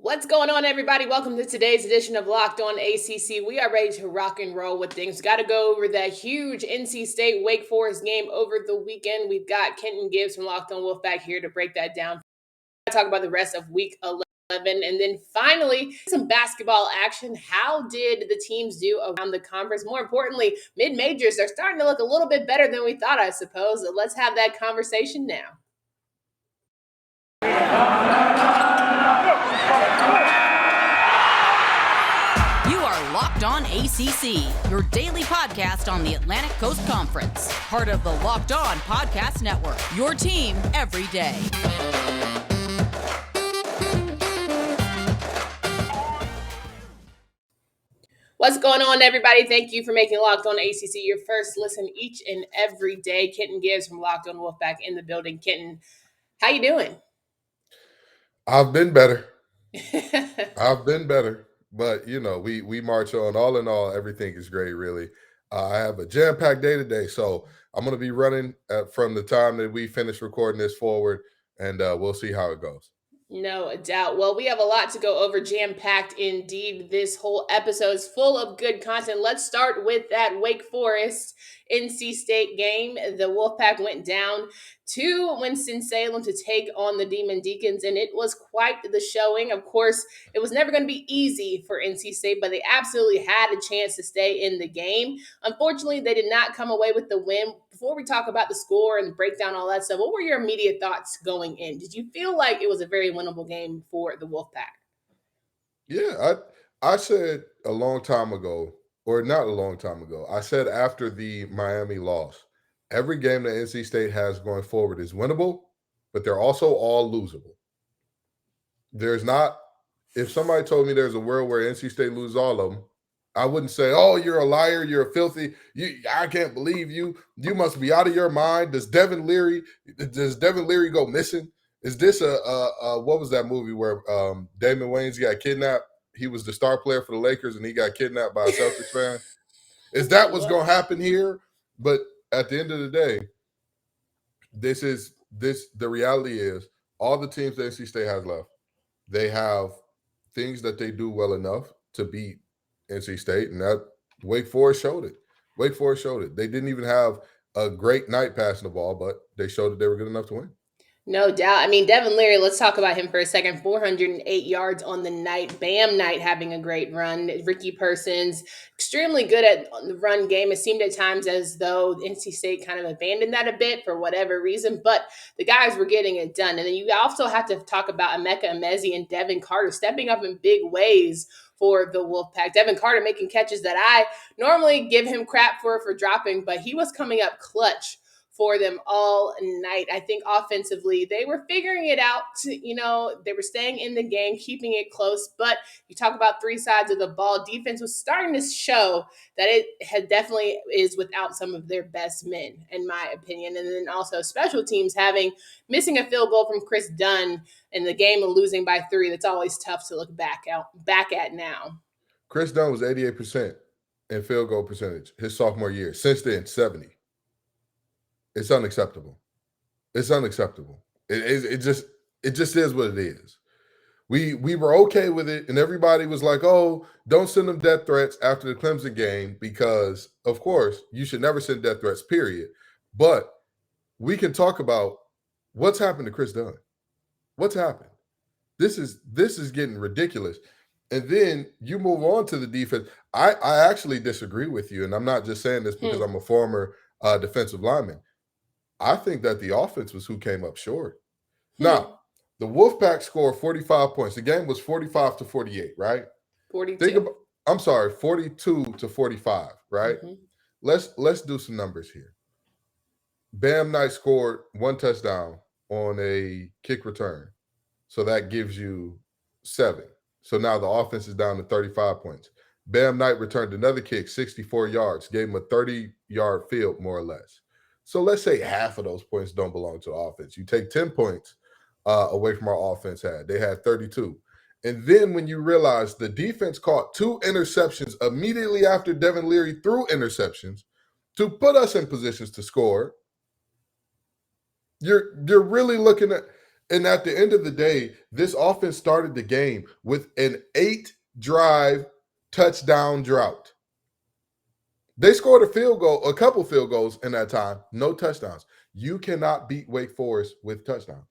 What's going on, everybody? Welcome to today's edition of Locked On ACC. We are ready to rock and roll with things. Got to go over that huge NC State Wake Forest game over the weekend. We've got Kenton Gibbs from Locked On Wolfpack here to break that down. Talk about the rest of week 11. And then finally, some basketball action. How did the teams do around the conference? More importantly, mid-majors are starting to look a little bit better than we thought, I suppose. So let's have that conversation now. Locked On ACC, your daily podcast on the Atlantic Coast Conference. Part of the Locked On Podcast Network, your team every day. What's going on, everybody? Thank you for making Locked On ACC your first listen each and every day. Kenton Gibbs from Locked On Wolfpack in the building. Kenton, how you doing? I've been better. I've been better. But, you know, we march on. All in all, everything is great, really. I have a jam-packed day today, so I'm going to be running from the time that we finish recording this forward, and we'll see how it goes. No doubt. Well, we have a lot to go over, jam-packed indeed. This whole episode is full of good content. Let's start with that Wake Forest NC State game. The Wolfpack went down to Winston-Salem to take on the Demon Deacons, and it was quite the showing. Of course, it was never going to be easy for NC State, but they absolutely had a chance to stay in the game. Unfortunately, they did not come away with the win. Before we talk about the score and break down all that stuff, what were your immediate thoughts going in? Did you feel like it was a very winnable game for the Wolfpack? Yeah, I said a long time ago, or not a long time ago, I said after the Miami loss, every game that NC State has going forward is winnable, but they're also all losable. There's not, if somebody told me there's a world where NC State loses all of them, I wouldn't say, oh, you're a liar, you're a filthy, I can't believe you you must be out of your mind. Does Devin Leary go missing? Is this a what was that movie where Damon Wayans got kidnapped? He was the star player for the Lakers and he got kidnapped by a Celtics fan. Is that what's going to happen here? But at the end of the day, the reality is all the teams that NC State has left, they have things that they do well enough to beat NC State, and that Wake Forest showed it. Wake Forest showed it. They didn't even have a great night passing the ball, but they showed that they were good enough to win. No doubt. I mean, Devin Leary, let's talk about him for a second. 408 yards on the night. Bam Knight having a great run. Ricky Persons, extremely good at the run game. It seemed at times as though NC State kind of abandoned that a bit for whatever reason, but the guys were getting it done. And then you also have to talk about Emeka Emezi and Devin Carter stepping up in big ways for the Wolfpack. Devin Carter making catches that I normally give him crap for dropping, but he was coming up clutch for them all night. I think offensively, they were figuring it out. You know, they were staying in the game, keeping it close. But you talk about three sides of the ball. Defense was starting to show that it had definitely is without some of their best men, in my opinion. And then also special teams missing a field goal from Chris Dunn in the game of losing by 3. That's always tough to look back at now. Chris Dunn was 88% in field goal percentage his sophomore year. Since then, 70%. It's unacceptable. It's unacceptable. It just is what it is. We were okay with it, and everybody was like, oh, don't send them death threats after the Clemson game because, of course, you should never send death threats, period. But we can talk about what's happened to Chris Dunn. What's happened? This is getting ridiculous. And then you move on to the defense. I actually disagree with you, and I'm not just saying this because I'm a former defensive lineman. I think that the offense was who came up short. Now, the Wolfpack scored 45 points. The game was 45-48, right? 42. 42-45, right? Mm-hmm. Let's do some numbers here. Bam Knight scored 1 touchdown on a kick return. So that gives you 7. So now the offense is down to 35 points. Bam Knight returned another kick, 64 yards, gave him a 30-yard field, more or less. So let's say half of those points don't belong to offense. You take 10 points away from our offense had. They had 32. And then when you realize the defense caught 2 interceptions immediately after Devin Leary threw interceptions to put us in positions to score, you're really looking at And at the end of the day, this offense started the game with an 8-drive touchdown drought. They scored a couple field goals in that time, no touchdowns. You cannot beat Wake Forest with touchdowns.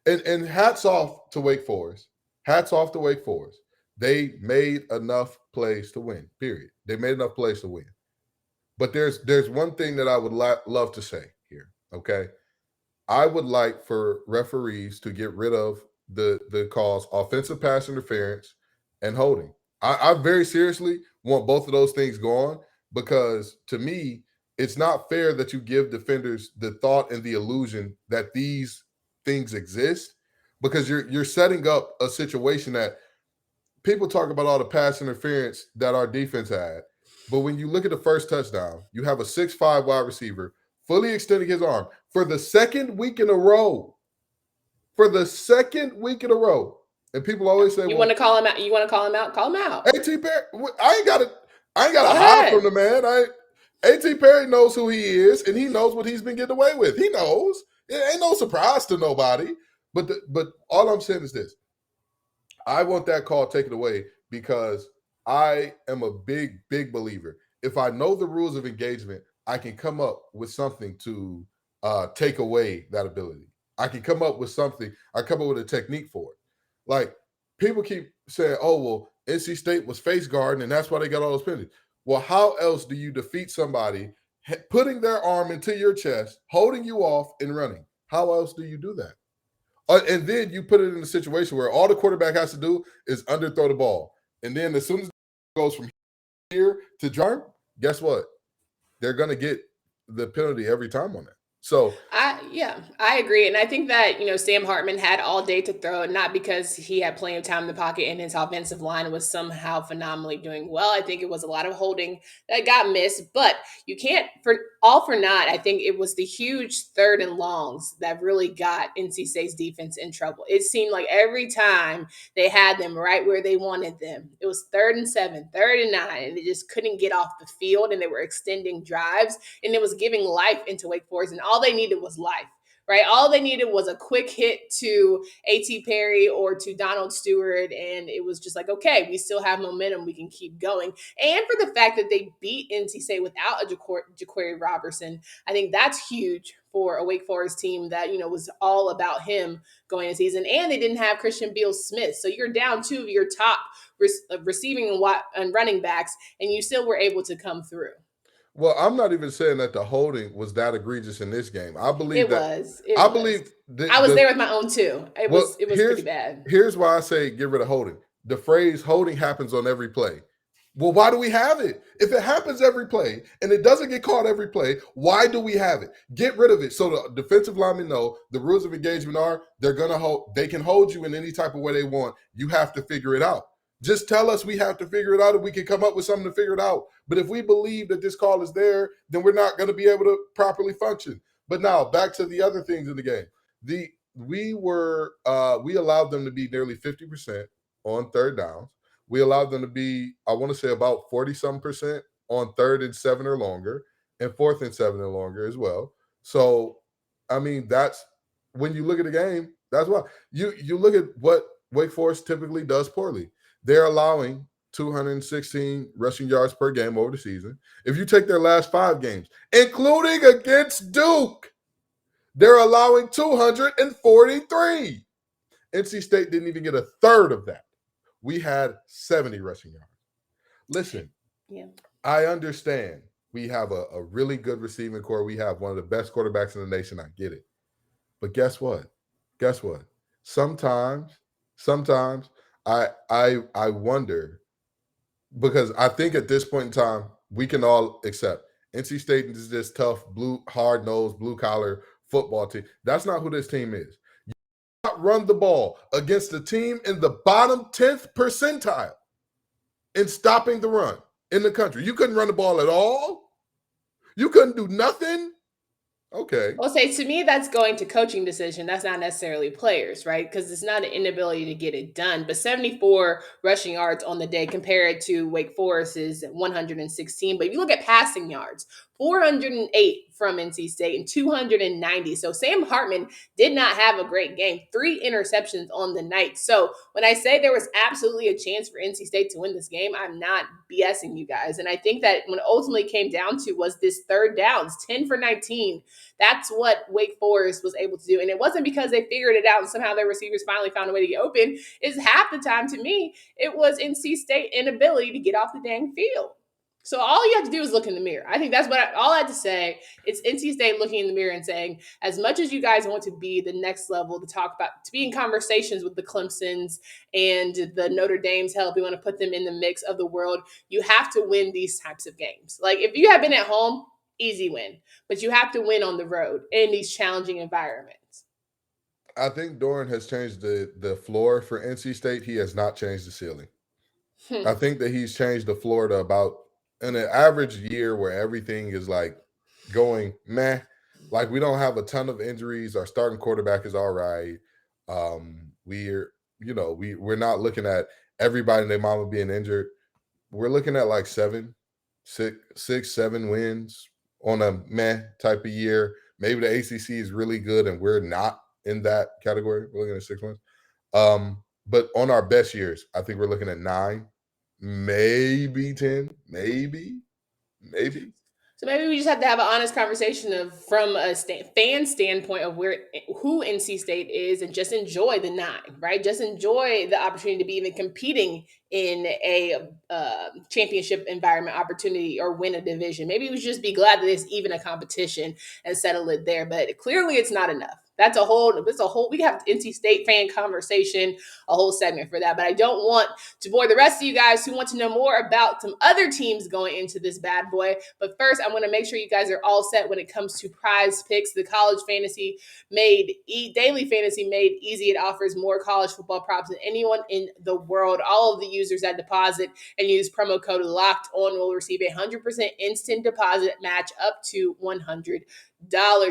And hats off to Wake Forest. Hats off to Wake Forest. They made enough plays to win, period. They made enough plays to win. But there's one thing that I would love to say here, okay? I would like for referees to get rid of the calls offensive pass interference and holding. I very seriously want both of those things gone because to me, it's not fair that you give defenders the thought and the illusion that these things exist because you're setting up a situation that people talk about all the pass interference that our defense had. But when you look at the first touchdown, you have a 6'5" wide receiver fully extending his arm for the second week in a row. For the second week in a row. And people always say, You want to call him out? You want to call him out? Call him out. A.T. Perry, I ain't got to hide from the man. A.T. Perry knows who he is, and he knows what he's been getting away with. He knows. It ain't no surprise to nobody. But all I'm saying is this. I want that call taken away because I am a big, big believer. If I know the rules of engagement, I can come up with something to take away that ability. I can come up with something. I come up with a technique for it. Like people keep saying, "Oh, well, NC State was face guarding, and that's why they got all those penalties." Well, how else do you defeat somebody putting their arm into your chest, holding you off, and running? How else do you do that? And then you put it in a situation where all the quarterback has to do is underthrow the ball. And then as soon as it goes from here to drum, guess what? They're going to get the penalty every time on that. So I agree. And I think that, Sam Hartman had all day to throw, not because he had plenty of time in the pocket and his offensive line was somehow phenomenally doing well. I think it was a lot of holding that got missed, but you can't for naught. I think it was the huge third and longs that really got NC State's defense in trouble. It seemed like every time they had them right where they wanted them, it was 3rd and 7, 3rd and 9, and they just couldn't get off the field and they were extending drives and it was giving life into Wake Forest. And all they needed was life, right? All they needed was a quick hit to A.T. Perry or to Donald Stewart, and it was just like, okay, we still have momentum. We can keep going. And for the fact that they beat NC State without a Jaquari Robertson, I think that's huge for a Wake Forest team that, was all about him going into season. And they didn't have Christian Beal-Smith. So you're down 2 of your top receiving and running backs, and you still were able to come through. Well, I'm not even saying that the holding was that egregious in this game. I believe I was there with my own too. It was pretty bad. Here's why I say get rid of holding. The phrase holding happens on every play. Well, why do we have it? If it happens every play and it doesn't get caught every play, why do we have it? Get rid of it so the defensive linemen know the rules of engagement are they can hold you in any type of way they want. You have to figure it out. Just tell us we have to figure it out and we can come up with something to figure it out. But if we believe that this call is there, then we're not going to be able to properly function. But now back to the other things in the game. We allowed them to be nearly 50% on third downs. We allowed them to be, I want to say about 40-some% on 3rd and 7 or longer and 4th and 7 or longer as well. So, I mean, that's when you look at the game, that's why you look at what Wake Forest typically does poorly. They're allowing 216 rushing yards per game over the season. If you take their last 5 games, including against Duke, they're allowing 243. NC State didn't even get a third of that. We had 70 rushing yards. Listen, I understand we have a really good receiving core. We have one of the best quarterbacks in the nation. I get it. But guess what? Sometimes I wonder, because I think at this point in time, we can all accept NC State is this tough, hard-nosed, blue-collar football team. That's not who this team is. You cannot run the ball against a team in the bottom 10th percentile in stopping the run in the country. You couldn't run the ball at all? You couldn't do nothing? Okay. Well, to me, that's going to coaching decision. That's not necessarily players, right? Because it's not an inability to get it done. But 74 rushing yards on the day compared to Wake Forest's 116. But if you look at passing yards, 408 from NC State and 290. So Sam Hartman did not have a great game. 3 interceptions on the night. So when I say there was absolutely a chance for NC State to win this game, I'm not BSing you guys. And I think that when it ultimately came down to was this third downs, 10 for 19. That's what Wake Forest was able to do. And it wasn't because they figured it out and somehow their receivers finally found a way to get open. It's half the time, to me, it was NC State inability to get off the dang field. So all you have to do is look in the mirror. I think that's all I had to say. It's NC State looking in the mirror and saying, as much as you guys want to be the next level, to be in conversations with the Clemsons and the Notre Dames, hell, if we want to put them in the mix of the world, you have to win these types of games. Like if you have been at home, easy win. But you have to win on the road in these challenging environments. I think Doran has changed the floor for NC State. He has not changed the ceiling. I think that he's changed the floor to about in an average year where everything is like going meh. Like we don't have a ton of injuries. Our starting quarterback is all right. We're not looking at everybody and their mama being injured. We're looking at like 7 wins on a meh type of year. Maybe the ACC is really good and we're not in that category. We're looking at 6 wins. But on our best years, I think we're looking at 9, maybe 10, maybe. So maybe we just have to have an honest conversation from a fan standpoint of who NC State is and just enjoy the 9, right? Just enjoy the opportunity to be even competing in a championship environment opportunity or win a division. Maybe we should just be glad that there's even a competition and settle it there. But clearly it's not enough. We can have NC State fan conversation, a whole segment for that. But I don't want to bore the rest of you guys who want to know more about some other teams going into this bad boy. But first, I want to make sure you guys are all set when it comes to PrizePicks, the college fantasy daily fantasy made easy. It offers more college football props than anyone in the world. All of the users that deposit and use promo code LOCKED ON will receive a 100% instant deposit match up to $100.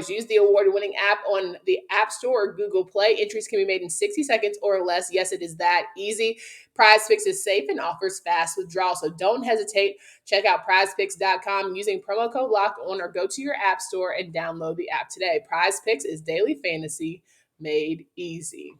Use the award-winning app on the App Store or Google Play. Entries can be made in 60 seconds or less. Yes, it is that easy. PrizePicks is safe and offers fast withdrawals, so don't hesitate. Check out PrizePicks.com using promo code LOCKEDON or go to your App Store and download the app today. PrizePicks is daily fantasy made easy.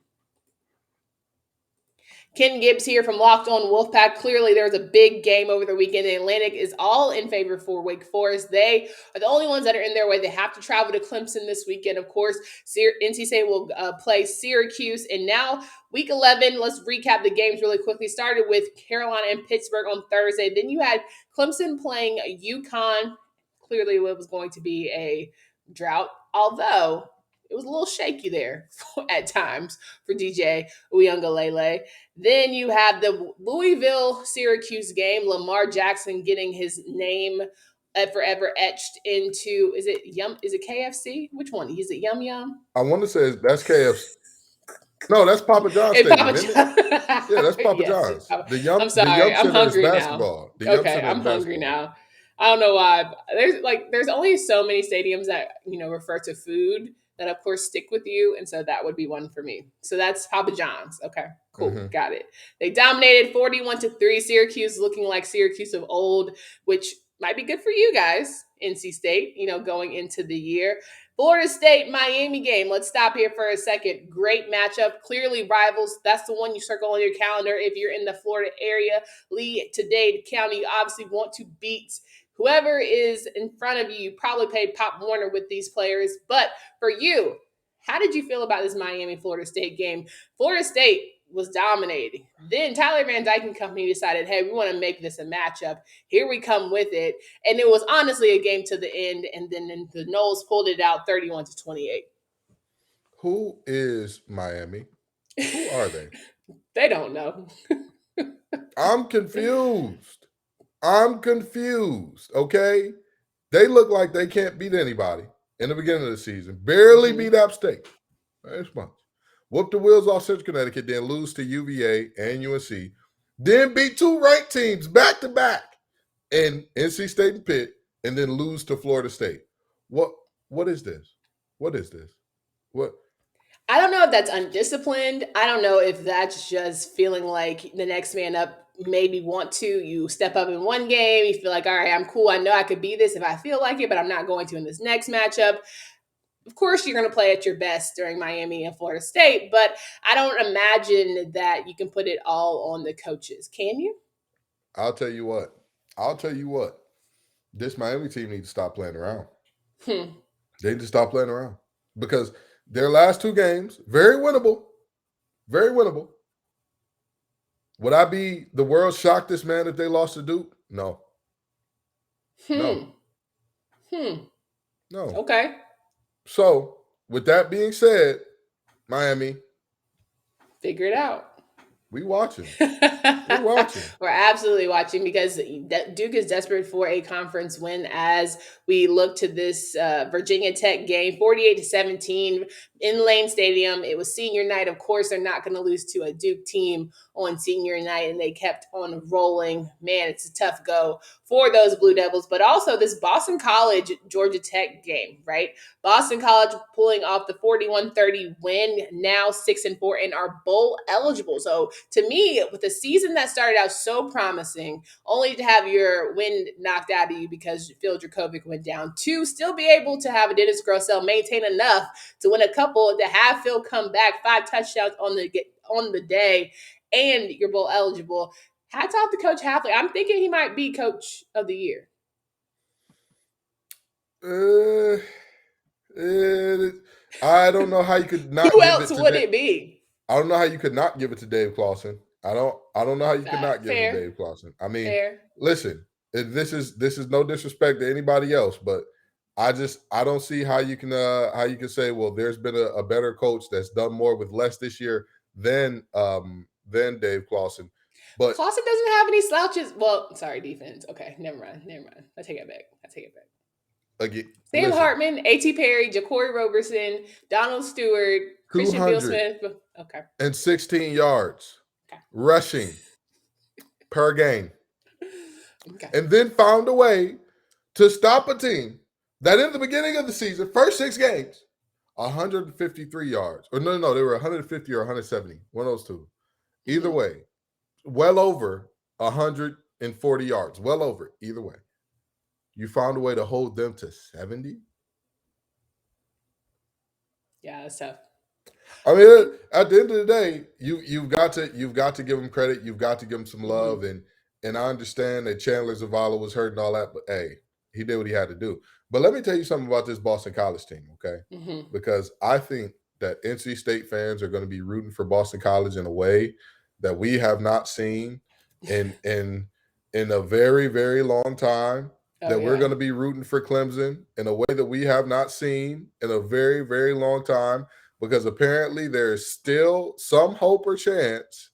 Ken Gibbs here from Locked On Wolfpack. Clearly, there was a big game over the weekend. The Atlantic is all in favor for Wake Forest. They are the only ones that are in their way. They have to travel to Clemson this weekend. Of course, NC State will play Syracuse. And now, Week 11, let's recap the games really quickly. Started with Carolina and Pittsburgh on Thursday. Then you had Clemson playing UConn. Clearly, it was going to be a drought, although it was a little shaky there at times for DJ Uyunglele. Then you have the Louisville-Syracuse game. Lamar Jackson getting his name forever etched into, is it KFC? Which one? Is it Yum Yum? I want to say that's KFC. No, that's Papa John's stadium, isn't it? Yeah, that's Papa John's. I'm sorry, I'm hungry now. I'm hungry now. I don't know why. There's only so many stadiums that refer to food that of course stick with you, and so that would be one for me. So that's Papa John's. Okay, cool, Got it. They dominated 41-3. Syracuse looking like Syracuse of old, which might be good for you guys. NC State, going into the year. Florida State, Miami game. Let's stop here for a second. Great matchup. Clearly rivals. That's the one you circle on your calendar if you're in the Florida area. Lee to Dade County, you obviously want to beat whoever is in front of you. You probably paid Pop Warner with these players. But for you, how did you feel about this Miami-Florida State game? Florida State was dominating. Then Tyler Van Dyke and company decided, hey, we want to make this a matchup. Here we come with it. And it was honestly a game to the end. And then the Noles pulled it out 31-28. Who is Miami? Who are they? They don't know. I'm confused, okay? They look like they can't beat anybody in the beginning of the season. Barely beat App State. That's much. Whoop the wheels off Central Connecticut, then lose to UVA and UNC. Then beat 2 ranked teams back-to-back in NC State and Pitt, and then lose to Florida State. What is this? What? I don't know if that's undisciplined. I don't know if that's just feeling like the next man up maybe want to. You step up in one game, you feel like, all right, I'm cool. I know I could be this if I feel like it, but I'm not going to in this next matchup. Of course, you're going to play at your best during Miami and Florida State, but I don't imagine that you can put it all on the coaches. Can you? I'll tell you what. I'll tell you what. This Miami team needs to stop playing around. They need to stop playing around because their last two games, very winnable, very winnable. Would I be the world's shockest man if they lost to Duke? No. No. No. Okay. So, with that being said, Miami, figure it out. We watching. We're watching. We're absolutely watching because Duke is desperate for a conference win as we look to this Virginia Tech game, 48-17 in Lane Stadium. It was senior night. Of course, they're not going to lose to a Duke team on senior night, and they kept on rolling. Man, it's a tough go for those Blue Devils, but also this Boston College Georgia Tech game, right? Boston College pulling off the 41-30 win, now 6-4 and are bowl eligible. So to me, with a season that started out so promising, only to have your win knocked out of you because Phil Dracovic went down, to still be able to have a Dennis Grosel maintain enough to win a couple, to have Phil come back, 5 touchdowns on the day, and you're bowl eligible. Hats off to Coach Hafley. I'm thinking he might be Coach of the Year. I don't know how you could not. Who else would it be? I don't know how you could not give it to Dave Clawson. I don't know how you could not give it to Dave Clawson. I mean, listen, this is no disrespect to anybody else, but I don't see how you can say, well, there's been a better coach that's done more with less this year than Dave Clawson. But Clawson doesn't have any slouches. Well, sorry, defense. Okay, never mind. I take it back. Again, Sam Hartman, A.T. Perry, Ja'Cory Roberson, Donald Stewart, Christian Bill Smith. Okay. And 16 yards rushing per game. Okay. And then found a way to stop a team that in the beginning of the season, first 6 games, 153 yards. Or no, they were 150 or 170. One of those two. Either way, well over 140 yards. Well over, either way. You found a way to hold them to 70? Yeah, that's tough. I mean, at the end of the day, you've got to give them credit. You've got to give them some love, and I understand that Chandler Zavala was hurt and all that, but hey, he did what he had to do. But let me tell you something about this Boston College team, okay? Because I think that NC State fans are going to be rooting for Boston College in a way that we have not seen in a very, very long time. We're going to be rooting for Clemson in a way that we have not seen in a very, very long time, because apparently there's still some hope or chance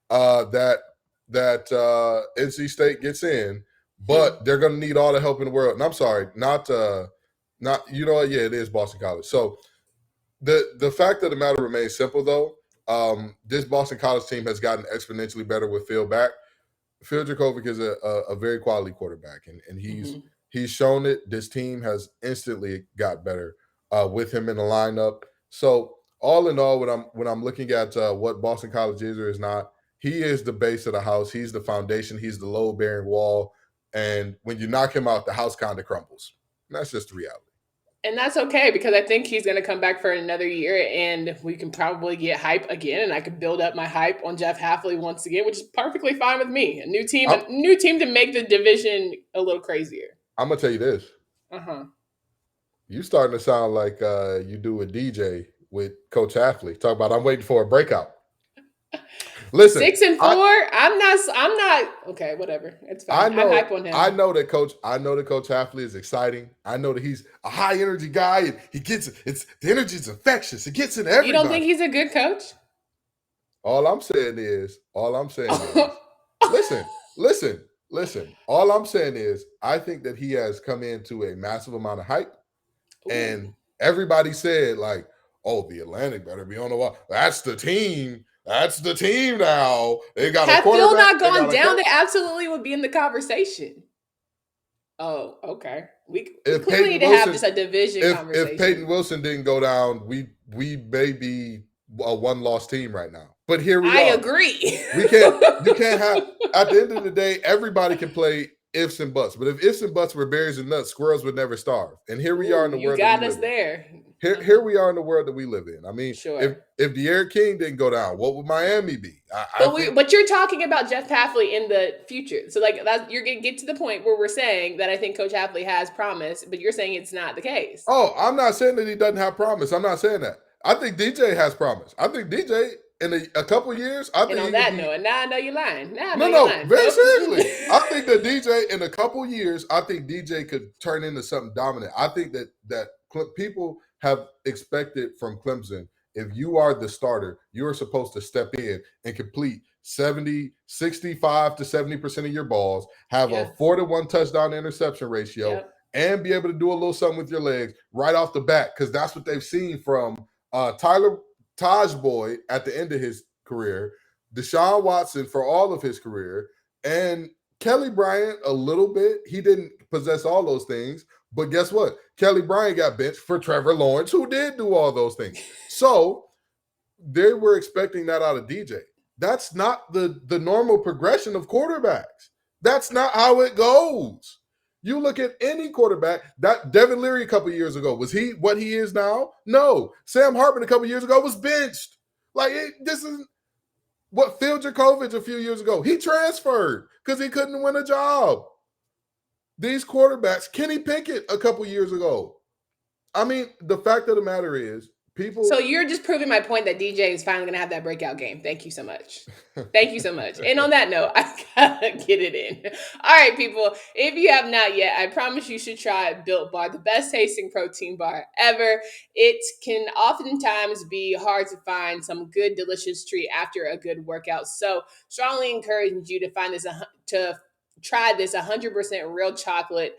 that NC State gets in, but they're going to need all the help in the world. And I'm sorry, not you know what? Yeah, it is Boston College. So the fact of the matter remains simple, though. This Boston College team has gotten exponentially better with Phil back. Phil Dracovic is a very quality quarterback, and he's shown it. This team has instantly got better with him in the lineup. So all in all, when I'm looking at what Boston College is or is not, he is the base of the house. He's the foundation. He's the load-bearing wall. And when you knock him out, the house kind of crumbles. And that's just the reality. And that's okay, because I think he's going to come back for another year, and we can probably get hype again, and I can build up my hype on Jeff Hafley once again, which is perfectly fine with me. A new team to make the division a little crazier. I'm going to tell you this. You starting to sound like you do a DJ with Coach Hafley. Talk about, I'm waiting for a breakout. Listen, 6-4. I'm not. Okay, whatever. It's fine. I'm hype on him. I know that Coach Hafley is exciting. I know that he's a high energy guy, and he gets the energy is infectious. It gets into everybody. You don't think he's a good coach? All I'm saying is, listen. All I'm saying is, I think that he has come into a massive amount of hype, and everybody said like, "Oh, the Atlantic better be on the wall." That's the team. That's the team now. They got a quarterback. Had Phil not gone down, they absolutely would be in the conversation. Oh, okay. We If clearly need Peyton to have Wilson, just a division if Peyton conversation. Wilson didn't go down, we may be a one-loss team right now. But here we I are. agree. We can't. You can't have. At the end of the day, everybody can play ifs and buts. But if ifs and buts were berries and nuts, squirrels would never starve. And here we are in Ooh, the you world that we got us live in. there. Here we are in the world that we live in. I mean, Sure. if De'Aaron King didn't go down, what would Miami be? I think. But you're talking about Jeff Hafley in the future. So like you're gonna get to the point where we're saying that I think Coach Hafley has promise, but you're saying it's not the case. Oh, I'm not saying that he doesn't have promise. I'm not saying that. I think DJ has promise. I think DJ in a couple years, I think And on he that could be. note, and now I know you're lying. Now I know you're No, lying. very Nope. seriously. I think that DJ in a couple years, I think DJ could turn into something dominant. I think that people have expected from Clemson, if you are the starter, you are supposed to step in and complete 65 to 70% of your balls, have Yeah. a 4-to-1 touchdown interception ratio, Yep. and be able to do a little something with your legs right off the bat, because that's what they've seen from Taj Boyd at the end of his career, Deshaun Watson for all of his career, and Kelly Bryant a little bit. He didn't possess all those things, but guess what? Kelly Bryant got benched for Trevor Lawrence, who did do all those things. So they were expecting that out of DJ. That's not the normal progression of quarterbacks. That's not how it goes. You look at any quarterback. That Devin Leary a couple years ago, was he what he is now? No. Sam Hartman a couple years ago was benched. Like this is what Phil Jakovich a few years ago. He transferred because he couldn't win a job. These quarterbacks, Kenny Pickett a couple years ago. I mean, the fact of the matter is, people. So you're just proving my point that DJ is finally gonna have that breakout game. Thank you so much. Thank you so much. And on that note, I gotta get it in. All right, people. If you have not yet, I promise you should try Built Bar, the best tasting protein bar ever. It can oftentimes be hard to find some good, delicious treat after a good workout. So strongly encourage you to find this to try this 100% real chocolate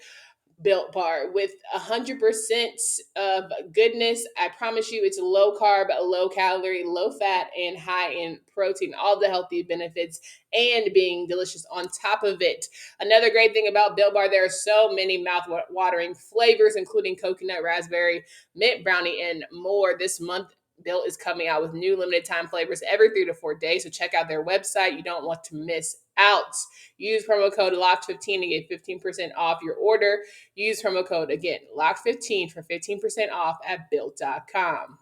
Built Bar with 100% of goodness. I promise you, it's low carb, low calorie, low fat, and high in protein. All the healthy benefits and being delicious on top of it. Another great thing about Built Bar, there are so many mouth-watering flavors, including coconut, raspberry, mint brownie, and more. This month, Built is coming out with new limited time flavors every 3 to 4 days. So check out their website. You don't want to miss out. Use promo code LOCKED15 to get 15% off your order. Use promo code, again, LOCKED15 for 15% off at Built.com.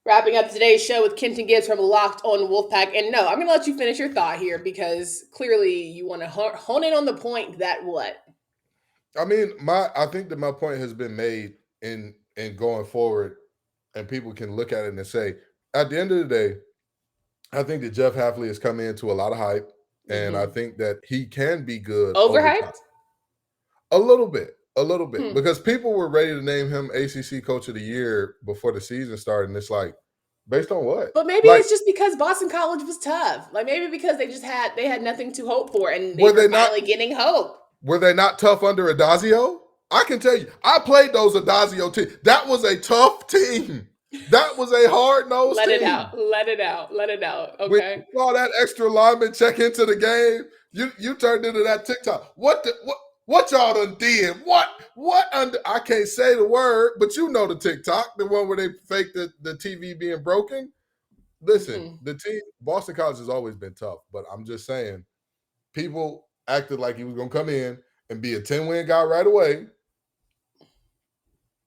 Wrapping up today's show with Kenton Gibbs from Locked on Wolfpack. And no, I'm going to let you finish your thought here because clearly you want to hone in on the point that what? I mean, I think that my point has been made in going forward, and people can look at it and say, at the end of the day, I think that Jeff Hafley has come into a lot of hype, and I think that he can be good. Overhyped? A little bit, because people were ready to name him ACC Coach of the Year before the season started, and it's like, based on what? But maybe it's just because Boston College was tough. Like maybe because they had nothing to hope for, and they were finally getting hope. Were they not tough under Adazio? I can tell you, I played those Adazio teams. That was a tough team. That was a hard-nosed team. Let it out. Okay. When you saw that extra lineman check into the game, you turned into that TikTok. What y'all done did? I can't say the word, but you know the TikTok, the one where they fake the TV being broken. Listen, the team, Boston College has always been tough, but I'm just saying, people acted like he was going to come in and be a 10-win guy right away.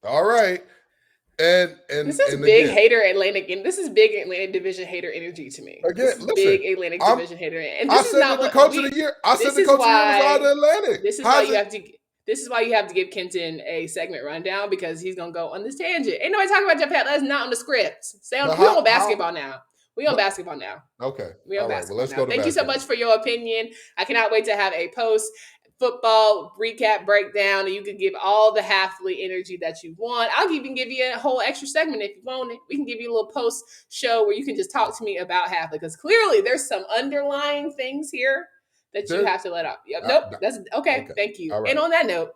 All right. And this is big hater Atlantic, and this is big Atlantic Division hater energy to me. Again, this is listen, big Atlantic Division hater. And I said that the coach of the year. I said the coach of the year was out of Atlantic. This is why you have to. This is why you have to give Kenton a segment rundown because he's gonna go on this tangent. Ain't nobody talking about Jeff Hafley. That's not on the script. We on basketball now. We on basketball now. Okay. We on basketball let's now. go to Thank you so much for your opinion. I cannot wait to have a post football recap breakdown, and you can give all the Hafley energy that you want. I'll even give you a whole extra segment if you want it. We can give you a little post show where you can just talk to me about Hafley because clearly there's some underlying things here that you have to let out. Yep. Nope. That's okay. Thank you. Right. And on that note,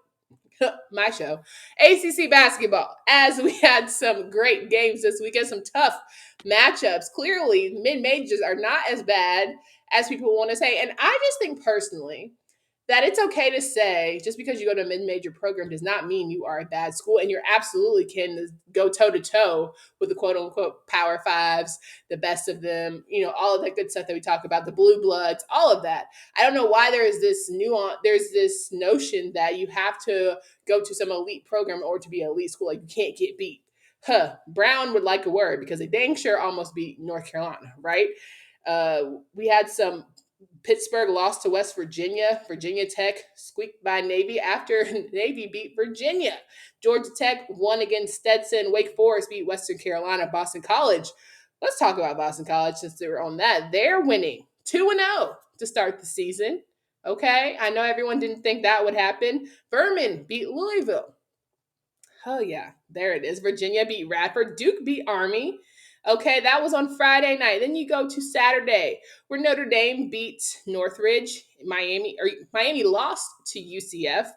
my show, ACC basketball, as we had some great games this weekend, some tough matchups. Clearly, mid-majors are not as bad as people want to say. And I just think personally that it's okay to say just because you go to a mid-major program does not mean you are a bad school, and you absolutely can go toe-to-toe with the quote-unquote Power Fives, the best of them, all of that good stuff that we talk about, the blue bloods, all of that. I don't know why there is this nuance, there's this notion that you have to go to some elite program or to be an elite school, like you can't get beat. Brown would like a word because they dang sure almost beat North Carolina, right? We had some Pittsburgh lost to West Virginia. Virginia Tech squeaked by Navy after Navy beat Virginia. Georgia Tech won against Stetson. Wake Forest beat Western Carolina. Boston College. Let's talk about Boston College since they were on that. They're winning 2-0 to start the season. Okay, I know everyone didn't think that would happen. Furman beat Louisville. Oh, yeah, there it is. Virginia beat Radford. Duke beat Army. Okay, that was on Friday night. Then you go to Saturday, where Notre Dame beat Northridge. Miami lost to UCF.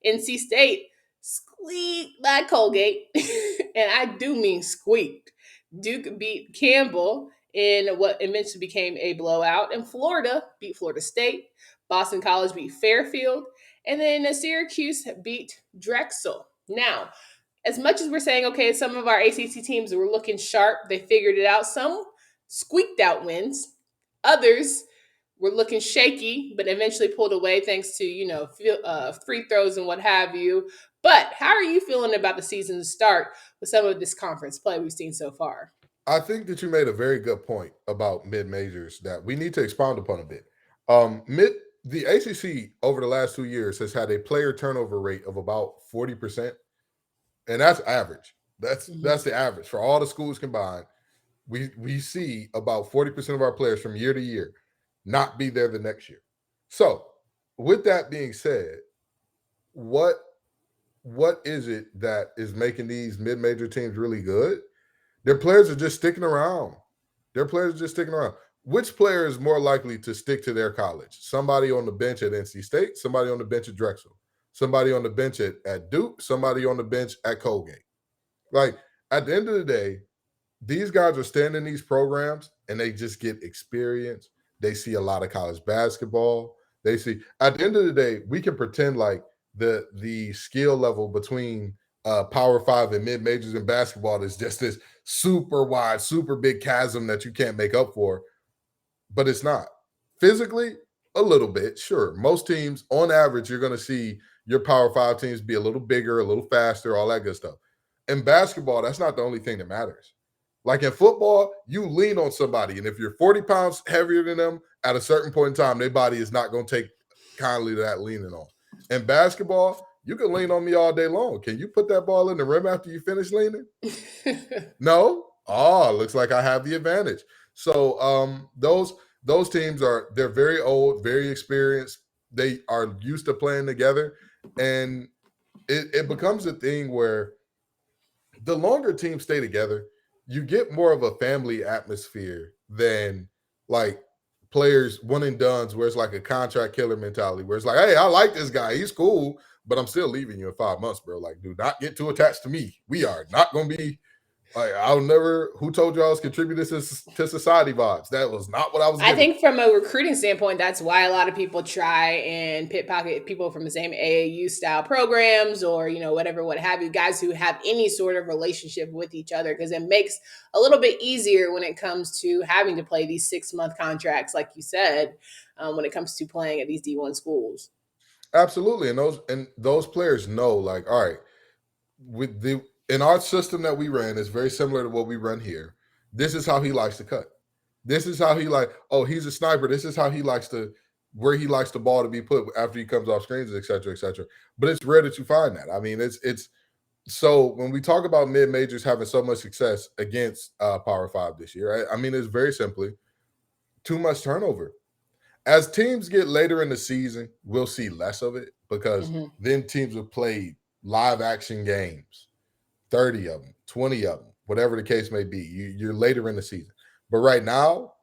NC State squeaked by Colgate, and I do mean squeaked. Duke beat Campbell in what eventually became a blowout, and Florida beat Florida State. Boston College beat Fairfield, and then Syracuse beat Drexel. Now, as much as we're saying, okay, some of our ACC teams were looking sharp, they figured it out. Some squeaked out wins. Others were looking shaky, but eventually pulled away thanks to, free throws and what have you. But how are you feeling about the season start with some of this conference play we've seen so far? I think that you made a very good point about mid majors that we need to expound upon a bit. The ACC over the last 2 years has had a player turnover rate of about 40%. And that's average. That's the average for all the schools combined. We see about 40% of our players from year to year not be there the next year. So, with that being said, what is it that is making these mid-major teams really good? Their players are just sticking around. Which player is more likely to stick to their college? Somebody on the bench at NC State, somebody on the bench at Drexel, somebody on the bench at Duke, somebody on the bench at Colgate. Like, at the end of the day, these guys are staying in these programs and they just get experience. They see a lot of college basketball. At the end of the day, we can pretend like the skill level between Power 5 and mid majors in basketball is just this super wide, super big chasm that you can't make up for. But it's not. Physically, a little bit, sure. Most teams, on average, you're going to see your Power 5 teams be a little bigger, a little faster, all that good stuff. In basketball, that's not the only thing that matters. Like in football, you lean on somebody, and if you're 40 pounds heavier than them, at a certain point in time, their body is not going to take kindly to that leaning on. In basketball, you can lean on me all day long. Can you put that ball in the rim after you finish leaning? No? Oh, looks like I have the advantage. So those teams they're very old, very experienced. They are used to playing together. And it becomes a thing where the longer teams stay together, you get more of a family atmosphere than like players one and dones where it's like a contract killer mentality where it's like, hey, I like this guy. He's cool, but I'm still leaving you in 5 months, bro. Like, do not get too attached to me. We are not going to be like, who told you I was contributing to society vibes? That was not what I was I think from a recruiting standpoint, that's why a lot of people try and pickpocket people from the same AAU style programs or, whatever, what have you, guys who have any sort of relationship with each other, because it makes a little bit easier when it comes to having to play these 6-month contracts, like you said, when it comes to playing at these D1 schools. Absolutely. And those players know, like, all right, in our system that we ran is very similar to what we run here. This is how he likes to cut. This is how he's a sniper. This is how where he likes the ball to be put after he comes off screens, et cetera, et cetera. But it's rare that you find that. I mean, it's so when we talk about mid-majors having so much success against Power 5 this year, I mean, it's very simply too much turnover. As teams get later in the season, we'll see less of it because then teams have played live action games. 30 of them, 20 of them, whatever the case may be. You're later in the season. But right now,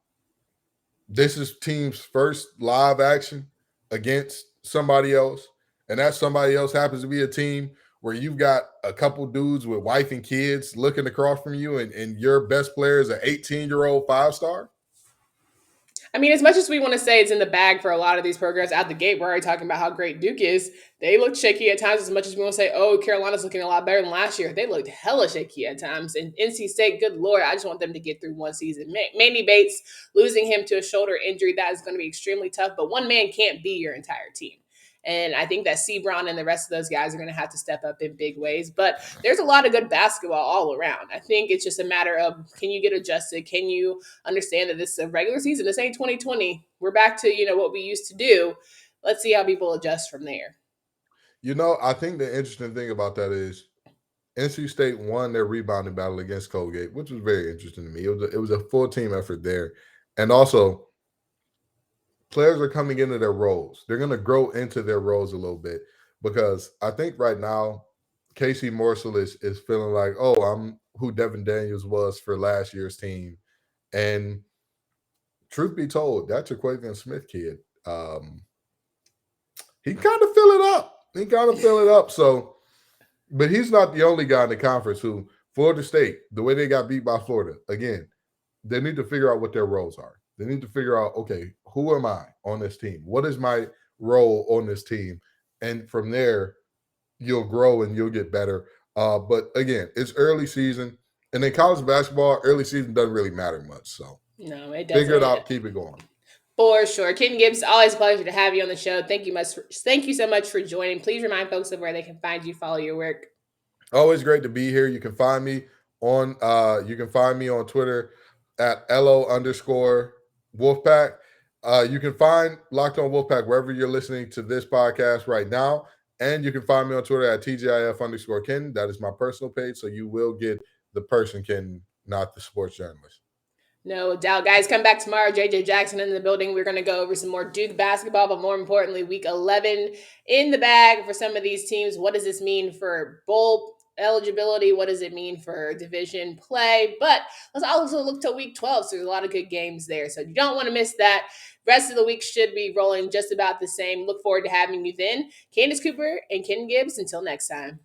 this is team's first live action against somebody else. And that somebody else happens to be a team where you've got a couple dudes with wife and kids looking across from you and your best player is an 18-year-old 5-star. I mean, as much as we want to say it's in the bag for a lot of these programs out the gate, we're already talking about how great Duke is. They looked shaky at times. As much as we want to say, oh, Carolina's looking a lot better than last year, they looked hella shaky at times. And NC State, good lord, I just want them to get through one season. Manny Bates, losing him to a shoulder injury, that is going to be extremely tough. But one man can't be your entire team. And I think that Sebron and the rest of those guys are going to have to step up in big ways. But there's a lot of good basketball all around. I think it's just a matter of, can you get adjusted? Can you understand that this is a regular season? This ain't 2020. We're back to, what we used to do. Let's see how people adjust from there. I think the interesting thing about that is NC State won their rebounding battle against Colgate, which was very interesting to me. It was a full team effort there. And also, players are coming into their roles. They're going to grow into their roles a little bit, because I think right now, Casey Morsel is feeling like, oh, I'm who Devin Daniels was for last year's team. And truth be told, that Jaquavian Smith kid, he kind of fill it up. So, but he's not the only guy in the conference who, Florida State, the way they got beat by Florida, again, they need to figure out what their roles are. They need to figure out, okay, who am I on this team? What is my role on this team? And from there, you'll grow and you'll get better. But again, it's early season. And in college basketball, early season doesn't really matter much. So no, it doesn't. Figure it out, keep it going. For sure. Kenton Gibbs, always a pleasure to have you on the show. Thank you so much for joining. Please remind folks of where they can find you, follow your work. Always great to be here. You can find me on Twitter at LO_Wolfpack. You can find Locked On Wolfpack wherever you're listening to this podcast right now. And you can find me on Twitter at TGIF_Kenton. That is my personal page. So you will get the person Kenton, not the sports journalist. No doubt. Guys, come back tomorrow. JJ Jackson in the building. We're going to go over some more Duke basketball, but more importantly, week 11 in the bag for some of these teams. What does this mean for bowl eligibility? What does it mean for division play? But let's also look to week 12. So there's a lot of good games there. So you don't want to miss that. Rest of the week should be rolling just about the same. Look forward to having you then. Candace Cooper and Kenton Gibbs. Until next time.